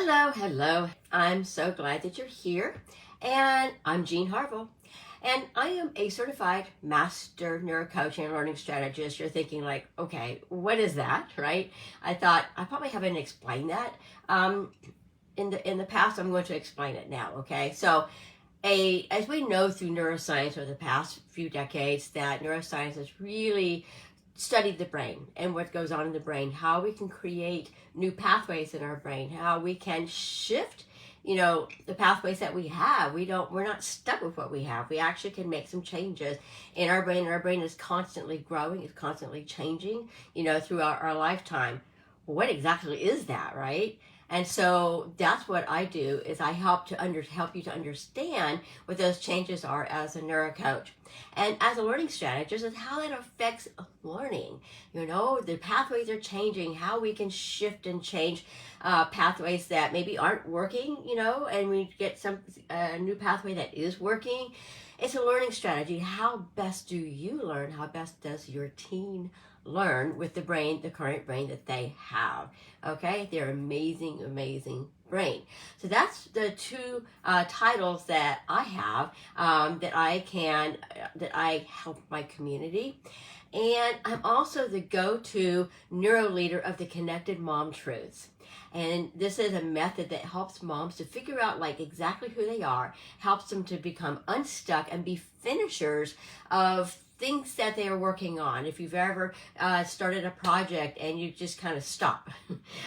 Hello. I'm so glad that you're here. And I'm Jean Harville. And I am a certified master neurocoach and learning strategist. You're thinking like, okay, what is that, right? I thought I probably haven't explained that in the past. I'm going to explain it now, okay? So as we know through neuroscience over the past few decades, that neuroscience has really studied the brain and what goes on in the brain, how we can create new pathways in our brain, how we can shift, the pathways that we have. We're not stuck with what we have. We actually can make some changes in our brain. Our brain is constantly growing, it's constantly changing, throughout our lifetime. What exactly is that, right? And so that's what I do is I help you to understand what those changes are as a neurocoach. And as a learning strategist, is how that affects learning. The pathways are changing, how we can shift and change pathways that maybe aren't working, and we get some new pathway that is working. It's a learning strategy. How best do you learn? How best does your team learn with the current brain that they have? Okay, they're amazing brain. So that's the two titles that I have, that I help my community. And I'm also the go-to neuro leader of the Connected Mom Truths. And this is a method that helps moms to figure out like exactly who they are, helps them to become unstuck and be finishers of things that they are working on. If you've ever started a project and you just kind of stop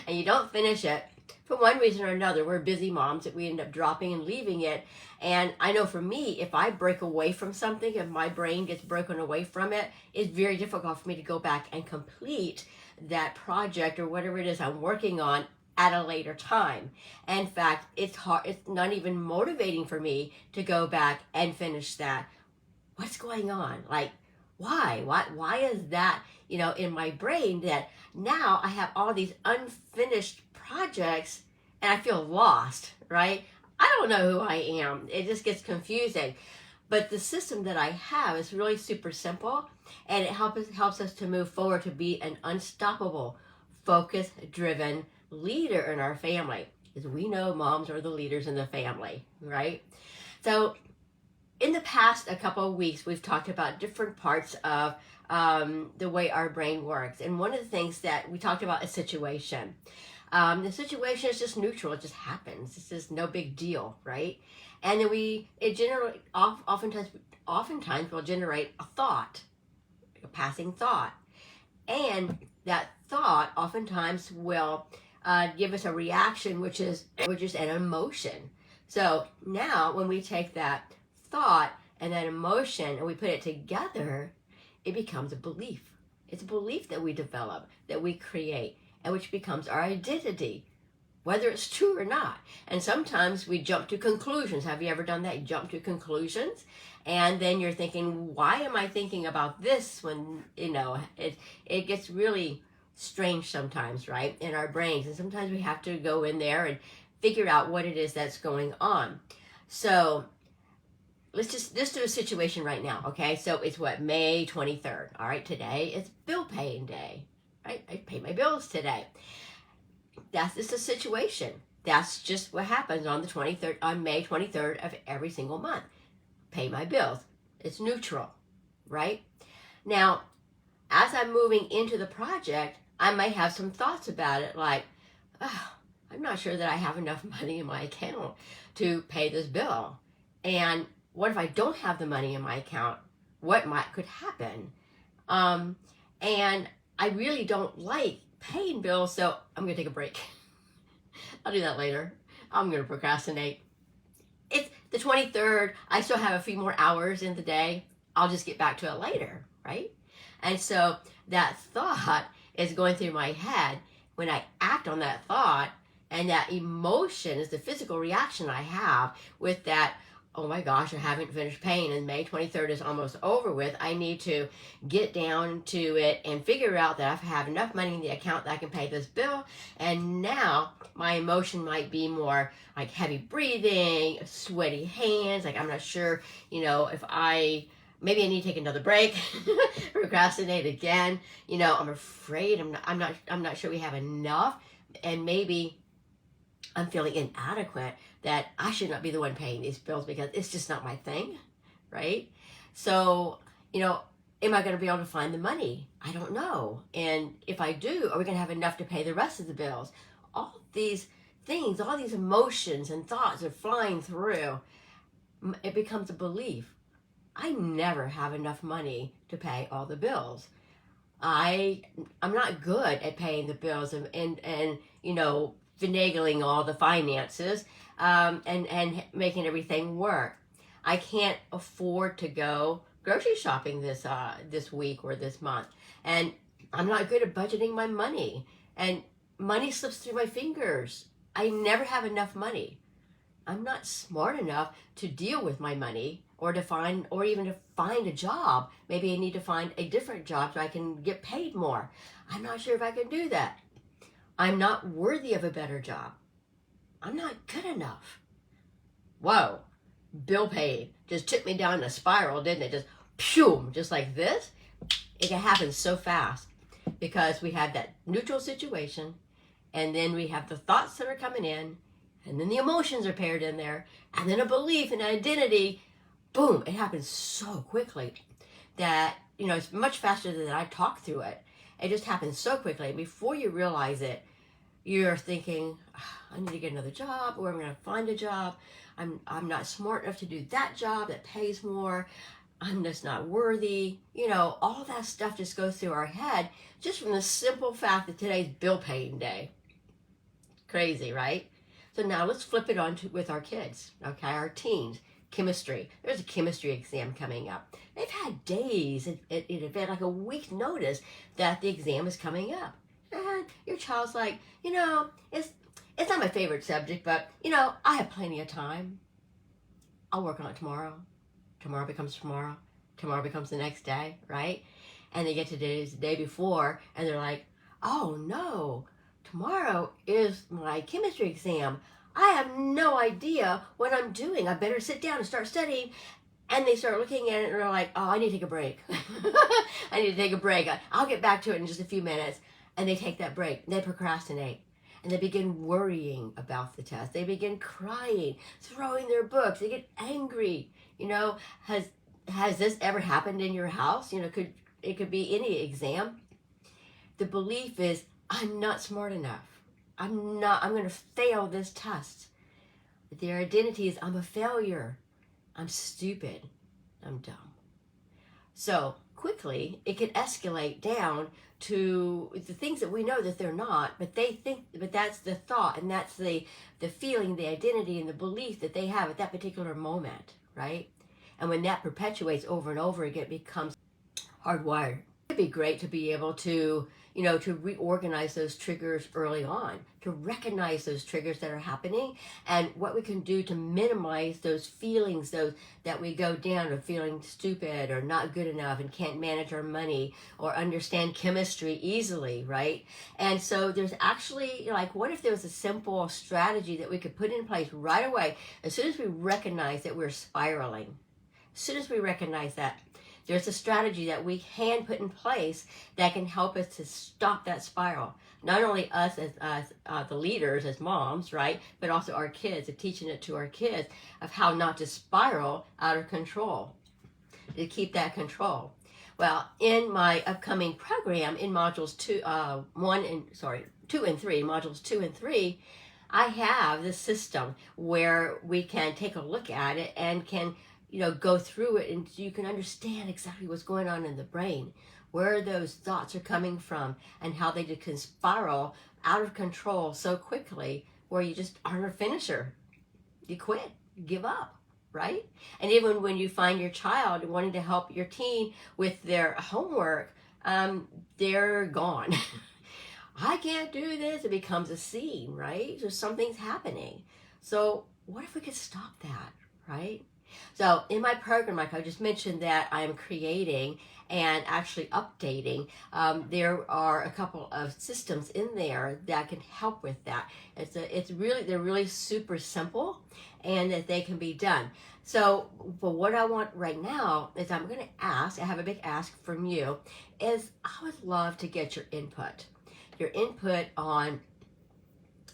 and you don't finish it, for one reason or another, we're busy moms that we end up dropping and leaving it. And I know for me, if I break away from something, if my brain gets broken away from it, it's very difficult for me to go back and complete that project or whatever it is I'm working on at a later time. In fact, it's hard. It's not even motivating for me to go back and finish that. What's going on? Like, why is that, in my brain that now I have all these unfinished projects and I feel lost, right? I don't know who I am. It just gets confusing. But the system that I have is really super simple, and it helps us to move forward to be an unstoppable, focus-driven leader in our family. Because we know moms are the leaders in the family, right? So in the past a couple of weeks, we've talked about different parts of the way our brain works. And one of the things that we talked about is situation. The situation is just neutral. It just happens. It's just no big deal, right? And then oftentimes will generate a thought, a passing thought. And that thought oftentimes will give us a reaction, which is an emotion. So now when we take that thought and that emotion and we put it together, it becomes a belief. It's a belief that we develop, that we create, and which becomes our identity, whether it's true or not. And sometimes we jump to conclusions. Have you ever done that? You jump to conclusions, and then you're thinking, why am I thinking about this when, it gets really strange sometimes, right, in our brains. And sometimes we have to go in there and figure out what it is that's going on. So let's do a situation right now, okay? So it's May 23rd, all right? Today is bill paying day, right? I pay my bills today. That's just a situation. That's just what happens on May 23rd of every single month. Pay my bills. It's neutral, right? Now, as I'm moving into the project, I might have some thoughts about it like, I'm not sure that I have enough money in my account to pay this bill. And what if I don't have the money in my account? What could happen? And I really don't like paying bills, so I'm going to take a break. I'll do that later. I'm going to procrastinate. It's the 23rd. I still have a few more hours in the day. I'll just get back to it later, right? And so that thought is going through my head when I act on that thought, and that emotion is the physical reaction I have with that. Oh my gosh, I haven't finished paying and May 23rd is almost over with. I need to get down to it and figure out that I have enough money in the account that I can pay this bill. And now my emotion might be more like heavy breathing, sweaty hands. Like I'm not sure, if maybe I need to take another break, procrastinate again. I'm afraid I'm not sure we have enough. And maybe I'm feeling inadequate, that I should not be the one paying these bills because it's just not my thing, right? So, am I going to be able to find the money? I don't know. And if I do, are we going to have enough to pay the rest of the bills? All these things, all these emotions and thoughts are flying through. It becomes a belief. I never have enough money to pay all the bills. I'm not good at paying the bills and finagling all the finances, and making everything work. I can't afford to go grocery shopping this week or this month, and I'm not good at budgeting my money, and money slips through my fingers. I never have enough money. I'm not smart enough to deal with my money, or even to find a job. Maybe I need to find a different job so I can get paid more. I'm not sure if I can do that. I'm not worthy of a better job. I'm not good enough. Whoa, bill paid just took me down a spiral, didn't it? Just phew, just like this. It can happen so fast because we have that neutral situation, and then we have the thoughts that are coming in, and then the emotions are paired in there, and then a belief and an identity. Boom, it happens so quickly that, it's much faster than I talk through it. It just happens so quickly. Before you realize it, you're thinking, I need to get another job, or I'm going to find a job. I'm not smart enough to do that job that pays more. I'm just not worthy. All that stuff just goes through our head just from the simple fact that today's bill paying day. Crazy, right? So now let's flip it on with our kids, okay, our teens. Chemistry. There's a chemistry exam coming up. They've had days in advance, like a week's notice, that the exam is coming up. And your child's like, it's not my favorite subject, but, I have plenty of time. I'll work on it tomorrow. Tomorrow becomes tomorrow. Tomorrow becomes the next day, right? And they get to the day before, and they're like, oh no, tomorrow is my chemistry exam. I have no idea what I'm doing. I better sit down and start studying. And they start looking at it and they're like, oh, I need to take a break. I need to take a break. I'll get back to it in just a few minutes. And they take that break. They procrastinate. And they begin worrying about the test. They begin crying, throwing their books. They get angry. Has this ever happened in your house? It could be any exam. The belief is, I'm not smart enough. I'm going to fail this test. Their identity is, I'm a failure. I'm stupid. I'm dumb. So quickly, it can escalate down to the things that we know that they're not, but that's the thought, and that's the feeling, the identity, and the belief that they have at that particular moment, right? And when that perpetuates over and over again, it becomes hardwired. It'd be great to be able to to reorganize those triggers early on, to recognize those triggers that are happening, and what we can do to minimize those feelings, those that we go down of feeling stupid or not good enough and can't manage our money or understand chemistry easily, right? And so there's actually, what if there was a simple strategy that we could put in place right away as soon as we recognize that we're spiraling? As soon as we recognize that, there's a strategy that we can put in place that can help us to stop that spiral. Not only us as the leaders, as moms, right, but also our kids, and teaching it to our kids of how not to spiral out of control, to keep that control. Well, in my upcoming program in modules 2 and 3, modules 2 and 3, I have this system where we can take a look at it and can go through it, and you can understand exactly what's going on in the brain, where those thoughts are coming from, and how they can spiral out of control so quickly where you just aren't a finisher. You quit, you give up, right? And even when you find your child wanting to help your teen with their homework, they're gone. I can't do this. It becomes a scene, right? So something's happening. So what if we could stop that, right? So in my program, like I just mentioned, that I am creating and actually updating, there are a couple of systems in there that can help with that. They're really super simple, and that they can be done. So, but what I want right now is I have a big ask from you, is I would love to get your input on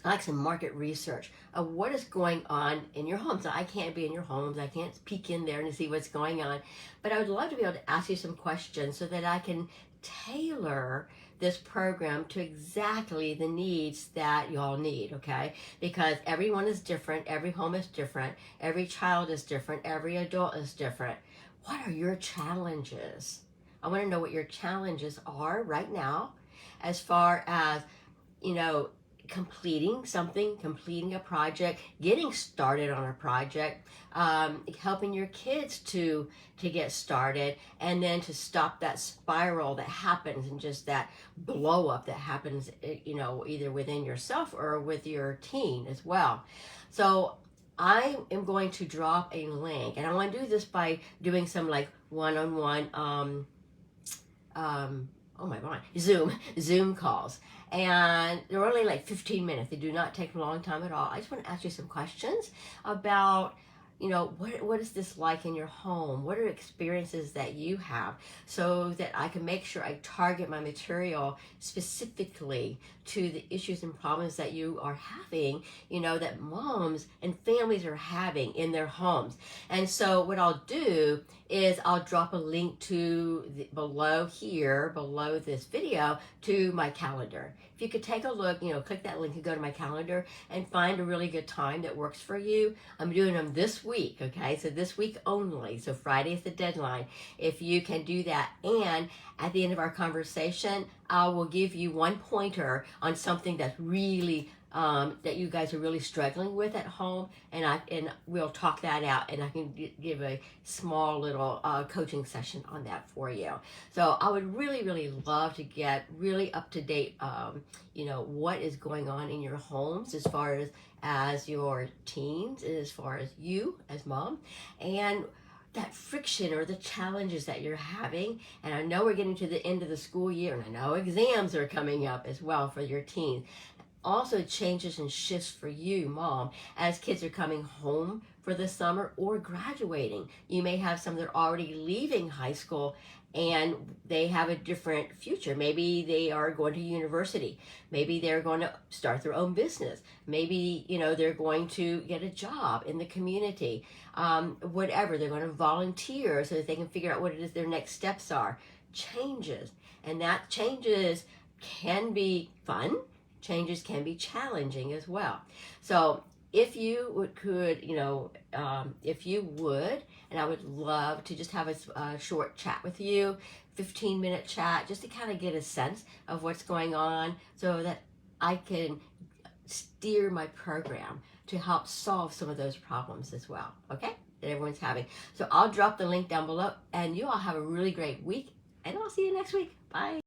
like some market research of what is going on in your homes. Now, I can't be in your homes. I can't peek in there and see what's going on. But I would love to be able to ask you some questions so that I can tailor this program to exactly the needs that y'all need, okay? Because everyone is different. Every home is different. Every child is different. Every adult is different. What are your challenges? I want to know what your challenges are right now as far as, you know, completing something, completing a project, getting started on a project, helping your kids to get started, and then to stop that spiral that happens and just that blow up that happens, you know, either within yourself or with your teen as well. So I am going to drop a link, and I want to do this by doing some like one-on-one oh my god, Zoom calls. And they're only like 15 minutes. They do not take a long time at all. I just want to ask you some questions about, you know, what is this like in your home? What are experiences that you have, so that I can make sure I target my material specifically to the issues and problems that you are having, you know, that moms and families are having in their homes. And so what I'll do is I'll drop a link to below here, below this video, to my calendar. If you could take a look, you know, click that link and go to my calendar and find a really good time that works for you. I'm doing them this week, okay? So this week only. So Friday is the deadline. If you can do that, and at the end of our conversation, I will give you one pointer on something that's really that you guys are really struggling with at home, and we'll talk that out, and I can give a small little coaching session on that for you. So I would really love to get really up to date, you know, what is going on in your homes as far as your teens, and as far as you as mom, and that friction or the challenges that you're having. And I know we're getting to the end of the school year, and I know exams are coming up as well for your teens. Also changes and shifts for you, mom, as kids are coming home for the summer or graduating. You may have some that are already leaving high school and they have a different future. Maybe they are going to university. Maybe they're going to start their own business. Maybe, you know, they're going to get a job in the community. Whatever, they're going to volunteer so that they can figure out what it is their next steps are. Changes. And that changes can be fun. Changes can be challenging as well. So if you could, you know, if you would, and I would love to just have a short chat with you, 15-minute chat, just to kind of get a sense of what's going on, so that I can steer my program to help solve some of those problems as well, okay, that everyone's having. So I'll drop the link down below, and you all have a really great week, and I'll see you next week. Bye.